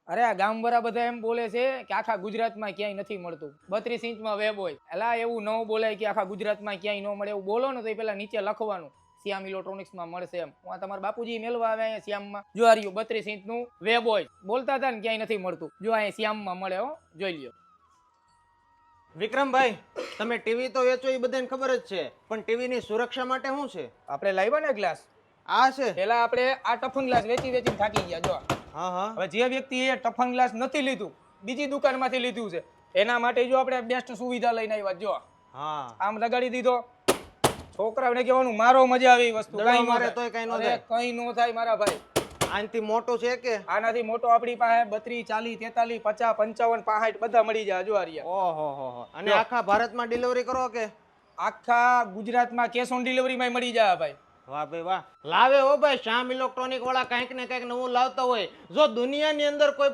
અરે આ ગામવાળા બધા એમ બોલે છે કે આખા ગુજરાતમાં ક્યાંય નથી મળતું 32 ઇંચમાં વેબ હોય. એલા એવું ન બોલાય કે આખા ગુજરાતમાં ક્યાંય ન મળે. એવું બોલો ને તો પેલા નીચે લખવાનું શ્યામ ઇલેક્ટ્રોનિક્સમાં મળશે એમ. હું તમારા બાપુજી મેળવા આવે અહીંયા શ્યામમાં. જો આ રહ્યું 32 ઇંચનું વેબ હોય. બોલતા હતા ને ક્યાંય નથી મળતું. જો અહીંયા શ્યામમાં મળે હો, જોઈ લ્યો. વિક્રમભાઈ, તમે ટીવી તો વેચો એ બધાને ખબર જ છે, પણ ટીવીની સુરક્ષા માટે શું છે? આપણે લાવ્યા ને ગ્લાસ. આ છે. પેલા આપણે આ ટફન ગ્લાસ વેચીને થાકી ગયા. જો હા હા. હવે જે વ્યક્તિએ ટફન ગ્લાસ નથી લીધું, બીજી દુકાનમાંથી લીધું છે, એના માટે જો આપણે બેસ્ટ સુવિધા લઈને આવ્યા. જો હા, આમ લગાડી દીધો. છોકરાઓને કહેવાનું મારો મજા આવી વસ્તુ. કઈ મારે તોય કઈ નો થાય. કઈ નો થાય મારા ભાઈ. આનાથી મોટો છે કે? આનાથી મોટો આપણી પાસે 32, 40, 43, 50, 55, 65 બધા મળી જાય. જો આરિયા. ઓહો. અને આખા ભારતમાં ડિલિવરી કરો કે? આખા ગુજરાતમાં કેશ ઓન ડિલિવરીમાં મળી જાય ભાઈ. વાહ ભાઈ વાહ. લાવે હો ભાઈ, શ્યામ ઇલેક્ટ્રોનિક વાળા કઈક ને કઈક નવું લાવતા હોય. જો દુનિયાની અંદર કોઈ